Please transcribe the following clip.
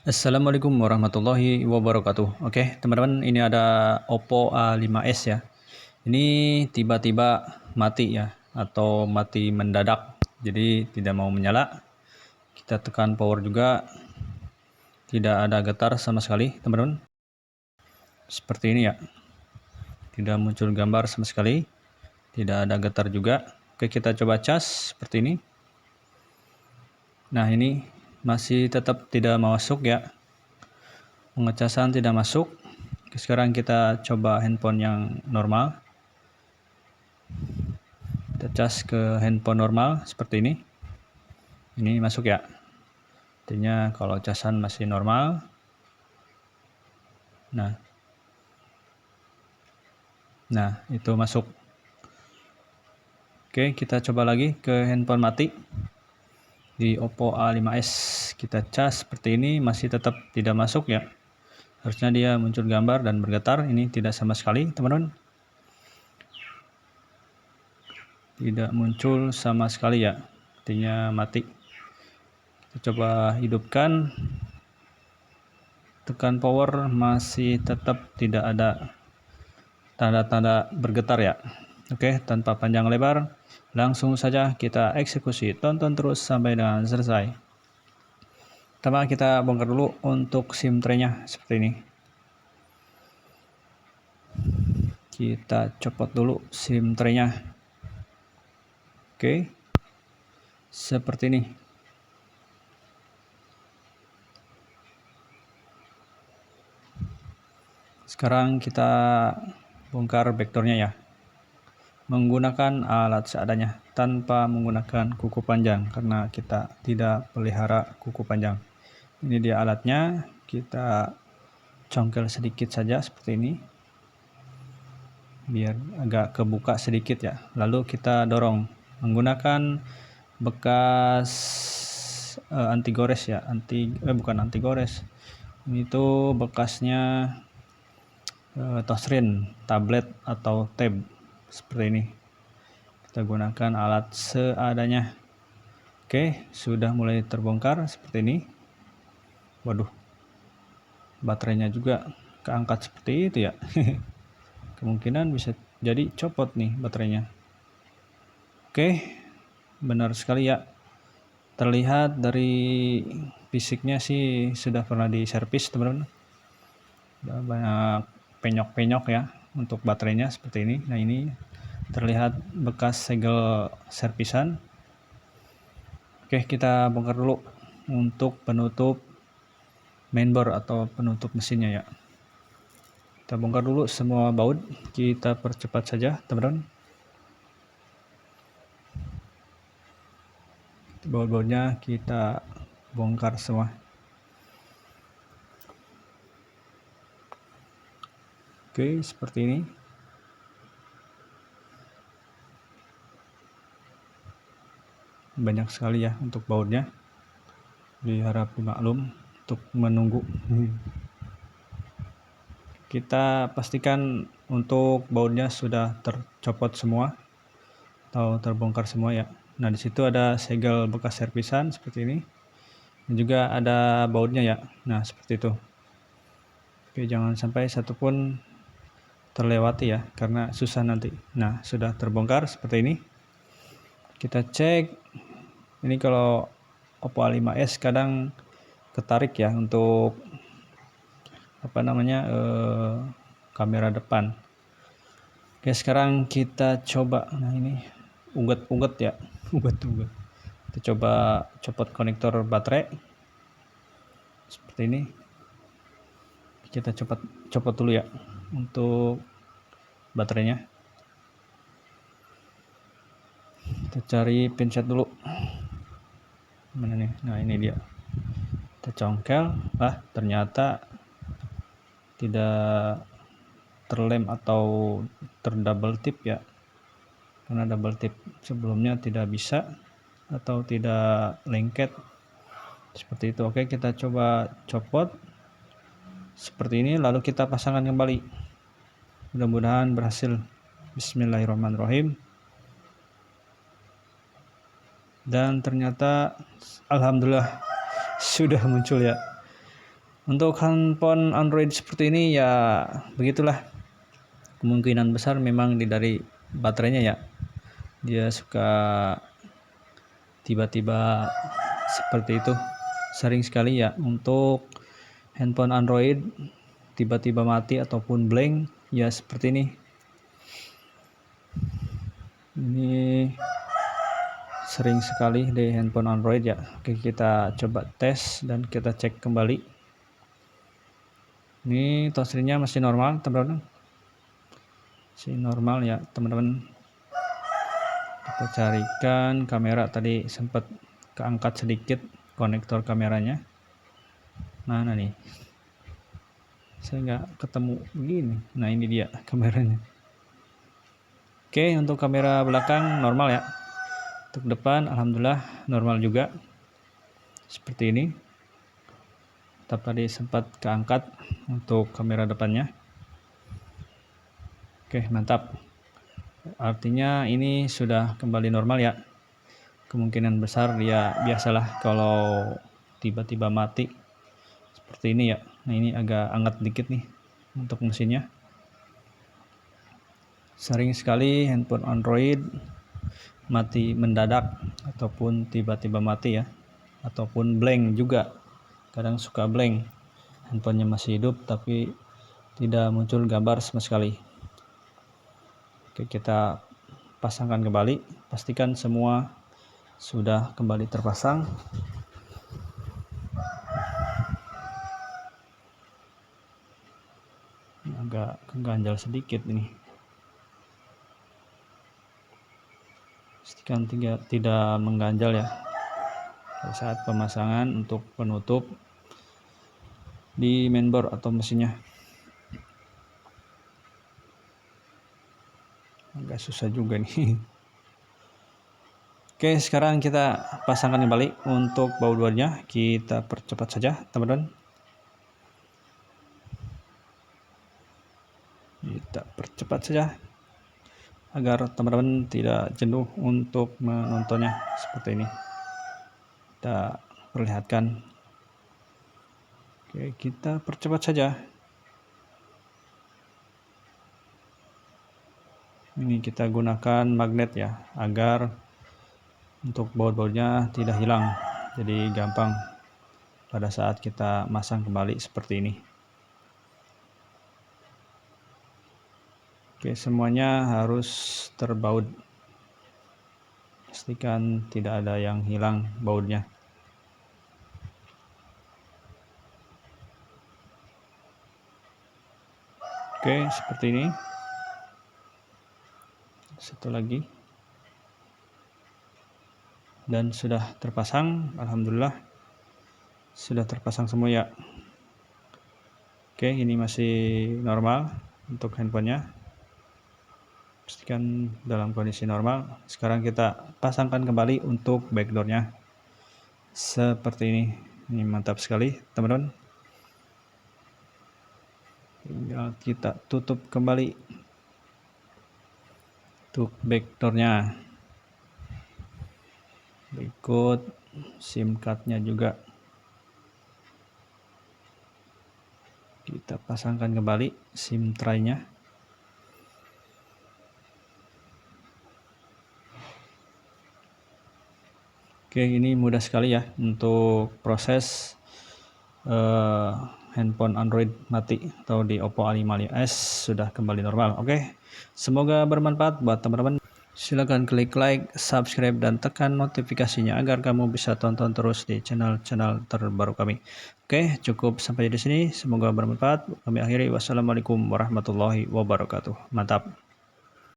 Assalamualaikum warahmatullahi wabarakatuh. Oke, teman-teman, ini ada Oppo A5s ya. Ini tiba-tiba mati ya, atau mati mendadak. Jadi tidak mau menyala. Kita tekan power juga, tidak ada getar sama sekali, teman-teman. Seperti ini ya. Tidak muncul gambar sama sekali. Tidak ada getar juga. Oke, kita coba cas seperti ini. Nah, ini masih tetap tidak masuk ya. Pengecasan tidak masuk. Sekarang kita coba handphone yang normal. Kita cas ke handphone normal seperti ini. Ini masuk ya. Artinya kalau casan masih normal. Nah, itu masuk. Oke, kita coba lagi ke handphone mati. Di Oppo A5s kita cas seperti ini, masih tetap tidak masuk ya. Harusnya dia muncul gambar dan bergetar. Ini tidak sama sekali, teman-teman. Tidak muncul sama sekali ya. Artinya mati. Kita coba hidupkan. Tekan power, masih tetap tidak ada tanda-tanda bergetar ya. Oke, tanpa panjang lebar, langsung saja kita eksekusi. Tonton terus sampai dengan selesai. Pertama kita bongkar dulu untuk SIM tray-nya seperti ini. Kita copot dulu SIM tray-nya. Oke, seperti ini. Sekarang kita bongkar backdoor-nya ya. Menggunakan alat seadanya tanpa menggunakan kuku panjang karena kita tidak pelihara kuku panjang. Ini dia alatnya, kita congkel sedikit saja seperti ini biar agak kebuka sedikit ya. Lalu kita dorong menggunakan bekas anti gores ya, bukan anti gores, ini tuh bekasnya touchscreen, tablet atau tab seperti ini. Kita gunakan alat seadanya. Oke, sudah mulai terbongkar seperti ini. Waduh, baterainya juga keangkat seperti itu ya. Kemungkinan bisa jadi copot nih baterainya. Oke, benar sekali ya. Terlihat dari fisiknya sih sudah pernah diservis, teman-teman. Banyak penyok-penyok ya untuk baterainya seperti ini. Nah, ini terlihat bekas segel servisan. Oke, kita bongkar dulu untuk penutup mainboard atau penutup mesinnya ya. Kita bongkar dulu semua baut, kita percepat saja, teman-teman. Baut-bautnya kita bongkar semua. Oke, seperti ini. Banyak sekali ya untuk bautnya. Diharap dimaklum untuk menunggu. Kita pastikan untuk bautnya sudah tercopot semua atau terbongkar semua ya. Nah, di situ ada segel bekas servisan seperti ini. Dan juga ada bautnya ya. Nah, seperti itu. Oke, jangan sampai satupun terlewati ya, karena susah nanti. Nah, sudah terbongkar seperti ini. Kita cek. Ini kalau Oppo A5s kadang ketarik ya untuk kamera depan. Oke, sekarang kita coba. Nah, ini ungget-ungget ya. Ungget-ungget. Kita coba copot konektor baterai seperti ini. Kita copot dulu ya untuk baterainya. Kita cari pinset dulu. Mana nih? Nah, ini dia. Kita congkel. Ternyata tidak terlem atau terdouble tip ya. Karena double tip sebelumnya tidak bisa atau tidak lengket seperti itu. Oke, kita coba copot seperti ini, lalu kita pasangkan kembali. Mudah-mudahan berhasil. Bismillahirrahmanirrahim. Dan ternyata alhamdulillah sudah muncul ya. Untuk handphone Android seperti ini ya begitulah, kemungkinan besar memang dari baterainya ya, dia suka tiba-tiba seperti itu. Sering sekali ya untuk handphone Android tiba-tiba mati ataupun blank ya seperti ini. Ini sering sekali di handphone Android ya. Oke, kita coba tes dan kita cek kembali. Ini touchscreen-nya masih normal teman-teman, masih normal ya teman-teman. Kita carikan kamera, tadi sempat keangkat sedikit konektor kameranya. Mana nih, saya nggak ketemu begini. Nah ini dia kameranya. Oke, untuk kamera belakang normal ya. Untuk depan alhamdulillah normal juga seperti ini. Tadi sempat keangkat untuk kamera depannya. Oke, mantap. Artinya ini sudah kembali normal ya. Kemungkinan besar dia biasalah kalau tiba-tiba mati seperti ini ya. Nah ini agak hangat dikit nih untuk mesinnya. Sering sekali handphone Android mati mendadak ataupun tiba-tiba mati ya, ataupun blank juga. Kadang suka blank, handphonenya masih hidup tapi tidak muncul gambar sama sekali. Oke, kita pasangkan kembali, pastikan semua sudah kembali terpasang. Agak keganjal sedikit ini, pastikan tidak mengganjal ya pada saat pemasangan untuk penutup di mainboard atau mesinnya. Agak susah juga nih. Oke, sekarang kita pasangkan kembali. Untuk baut luarnya kita percepat saja teman-teman. Kita percepat saja agar teman-teman tidak jenuh untuk menontonnya seperti ini. Kita perlihatkan. Oke, kita percepat saja. Ini kita gunakan magnet ya, agar untuk baut-bautnya tidak hilang, jadi gampang pada saat kita masang kembali seperti ini. Oke, semuanya harus terbaut, pastikan tidak ada yang hilang bautnya. Oke, seperti ini. Satu lagi. Dan sudah terpasang, alhamdulillah sudah terpasang semua ya. Oke, ini masih normal untuk handphonenya, pastikan dalam kondisi normal. Sekarang kita pasangkan kembali untuk backdoornya seperti ini mantap sekali teman-teman. Tinggal kita tutup kembali untuk backdoornya. Berikut SIM cardnya juga kita pasangkan kembali SIM tray-nya. Oke, ini mudah sekali ya untuk proses handphone Android mati atau di Oppo A55s sudah kembali normal. Oke, semoga bermanfaat buat teman-teman. Silahkan klik like, subscribe, dan tekan notifikasinya agar kamu bisa tonton terus di channel-channel terbaru kami. Oke, cukup sampai di sini. Semoga bermanfaat. Kami akhiri. Wassalamualaikum warahmatullahi wabarakatuh. Mantap.